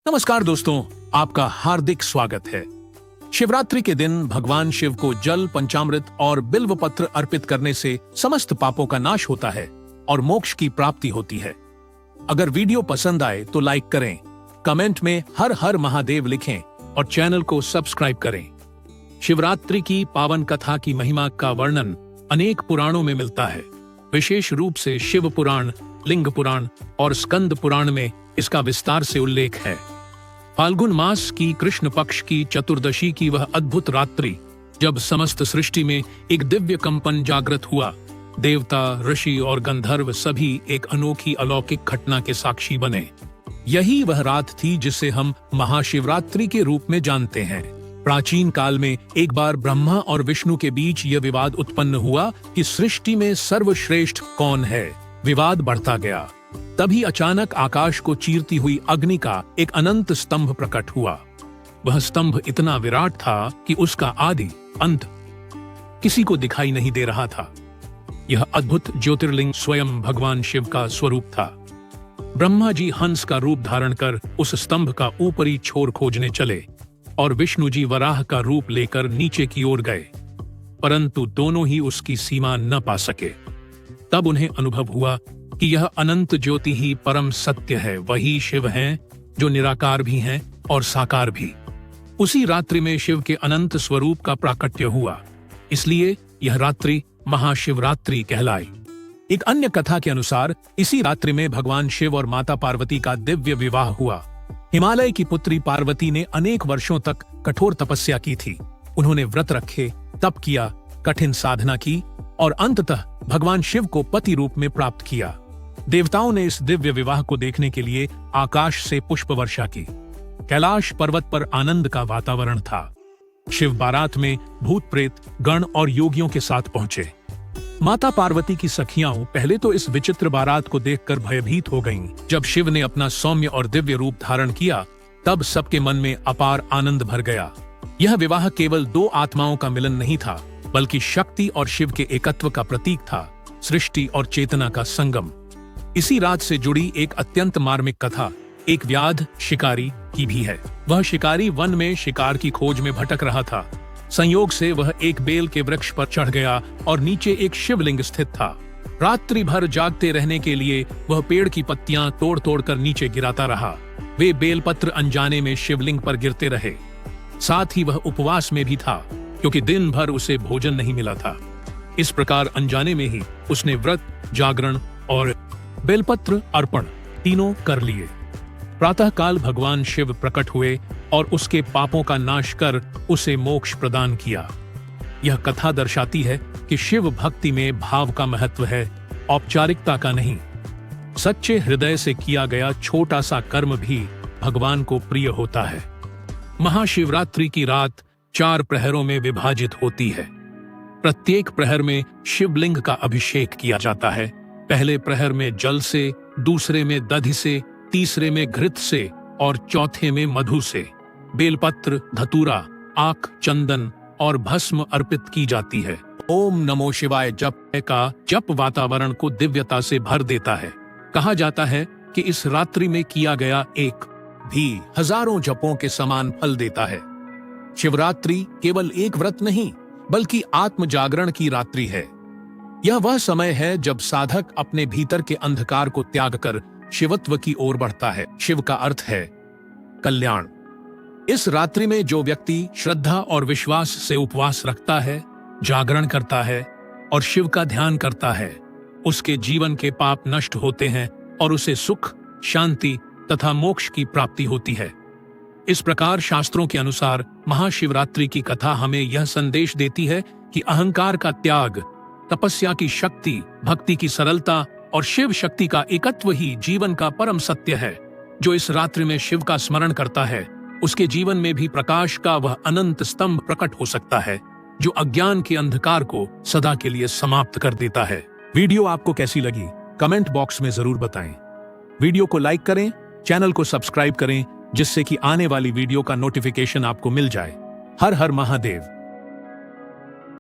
नमस्कार दोस्तों, आपका हार्दिक स्वागत है। शिवरात्रि के दिन भगवान शिव को जल, पंचामृत और बिल्व पत्र अर्पित करने से समस्त पापों का नाश होता है और मोक्ष की प्राप्ति होती है। अगर वीडियो पसंद आए तो लाइक करें, कमेंट में हर हर महादेव लिखें और चैनल को सब्सक्राइब करें। शिवरात्रि की पावन कथा की महिमा का वर्णन अनेक पुराणों में मिलता है। विशेष रूप से शिव पुराण, लिंग पुराण और स्कंद पुराण में इसका विस्तार से उल्लेख है। फाल्गुन मास की कृष्ण पक्ष की चतुर्दशी की वह अद्भुत रात्रि, जब समस्त सृष्टि में एक दिव्य कंपन जागृत हुआ, देवता, ऋषि और गंधर्व सभी एक अनोखी अलौकिक घटना के साक्षी बने। यही वह रात थी जिसे हम महाशिवरात्रि के रूप में जानते हैं। प्राचीन काल में एक बार ब्रह्मा और विष्णु के बीच यह विवाद उत्पन्न हुआ कि सृष्टि में सर्वश्रेष्ठ कौन है। विवाद बढ़ता गया। तभी अचानक आकाश को चीरती हुई अग्नि का एक अनंत स्तंभ प्रकट हुआ। वह स्तंभ इतना विराट था कि उसका आदि अंत किसी को दिखाई नहीं दे रहा था। यह अद्भुत ज्योतिर्लिंग स्वयं भगवान शिव का स्वरूप था। ब्रह्मा जी हंस का रूप धारण कर उस स्तंभ का ऊपरी छोर खोजने चले और विष्णु जी वराह का रूप लेकर नीचे की ओर गए, परंतु दोनों ही उसकी सीमा न पा सके। तब उन्हें अनुभव हुआ कि यह अनंत ज्योति ही परम सत्य है। वही शिव हैं जो निराकार भी हैं और साकार भी। उसी रात्रि में शिव के अनंत स्वरूप का प्राकट्य हुआ, इसलिए यह रात्रि महाशिवरात्रि कहलाई। एक अन्य कथा के अनुसार इसी रात्रि में भगवान शिव और माता पार्वती का दिव्य विवाह हुआ। हिमालय की पुत्री पार्वती ने अनेक वर्षों तक कठोर तपस्या की थी। उन्होंने व्रत रखे, तप किया, कठिन साधना की और अंततः भगवान शिव को पति रूप में प्राप्त किया। देवताओं ने इस दिव्य विवाह को देखने के लिए आकाश से पुष्प वर्षा की। कैलाश पर्वत पर आनंद का वातावरण था। शिव बारात में भूत प्रेत, गण और योगियों के साथ पहुंचे। माता पार्वती की सखियां पहले तो इस विचित्र बारात को देखकर भयभीत हो गईं। जब शिव ने अपना सौम्य और दिव्य रूप धारण किया, तब सबके मन में अपार आनंद भर गया। यह विवाह केवल दो आत्माओं का मिलन नहीं था, बल्कि शक्ति और शिव के एकत्व का प्रतीक था, सृष्टि और चेतना का संगम। इसी रात से जुड़ी एक अत्यंत मार्मिक कथा एक व्याध शिकारी की भी है। वह शिकारी वन में शिकार की खोज में भटक रहा था। संयोग से वह एक बेल के वृक्ष पर चढ़ गया और नीचे एक शिवलिंग स्थित था। रात्रि भर जागते रहने के लिए वह पेड़ की पत्तियां तोड़ तोड़ कर नीचे गिराता रहा। वे बेलपत्र अनजाने में शिवलिंग पर गिरते रहे। साथ ही वह उपवास में भी था, क्योंकि दिन भर उसे भोजन नहीं मिला था। इस प्रकार अनजाने में ही उसने व्रत, जागरण और बेलपत्र अर्पण तीनों कर लिए। प्रातःकाल भगवान शिव प्रकट हुए और उसके पापों का नाश कर उसे मोक्ष प्रदान किया। यह कथा दर्शाती है कि शिव भक्ति में भाव का महत्व है, औपचारिकता का नहीं। सच्चे हृदय से किया गया छोटा सा कर्म भी भगवान को प्रिय होता है। महाशिवरात्रि की रात 4 प्रहरों में विभाजित होती है। प्रत्येक प्रहर में शिवलिंग का अभिषेक किया जाता है। पहले प्रहर में जल से, दूसरे में दधि से, तीसरे में घृत से और चौथे में मधु से बेलपत्र, धतूरा, आक, चंदन और भस्म अर्पित की जाती है। ओम नमो शिवाय जप का जप वातावरण को दिव्यता से भर देता है। कहा जाता है कि इस रात्रि में किया गया एक भी हजारों जपों के समान फल देता है। शिवरात्रि केवल एक व्रत नहीं, बल्कि आत्म जागरण की रात्रि है। यह वह समय है जब साधक अपने भीतर के अंधकार को त्याग कर शिवत्व की ओर बढ़ता है। शिव का अर्थ है कल्याण। इस रात्रि में जो व्यक्ति श्रद्धा और विश्वास से उपवास रखता है, जागरण करता है और शिव का ध्यान करता है, उसके जीवन के पाप नष्ट होते हैं और उसे सुख, शांति तथा मोक्ष की प्राप्ति होती है। इस प्रकार शास्त्रों के अनुसार महाशिवरात्रि की कथा हमें यह संदेश देती है कि अहंकार का त्याग, तपस्या की शक्ति, भक्ति की सरलता और शिव शक्ति का एकत्व ही जीवन का परम सत्य है। जो इस रात्रि में शिव का स्मरण करता है, उसके जीवन में भी प्रकाश का वह अनंत स्तंभ प्रकट हो सकता है, जो अज्ञान के अंधकार को सदा के लिए समाप्त कर देता है। वीडियो आपको कैसी लगी, कमेंट बॉक्स में जरूर बताएं। वीडियो को लाइक करें, चैनल को सब्सक्राइब करें, जिससे कि आने वाली वीडियो का नोटिफिकेशन आपको मिल जाए। हर हर महादेव।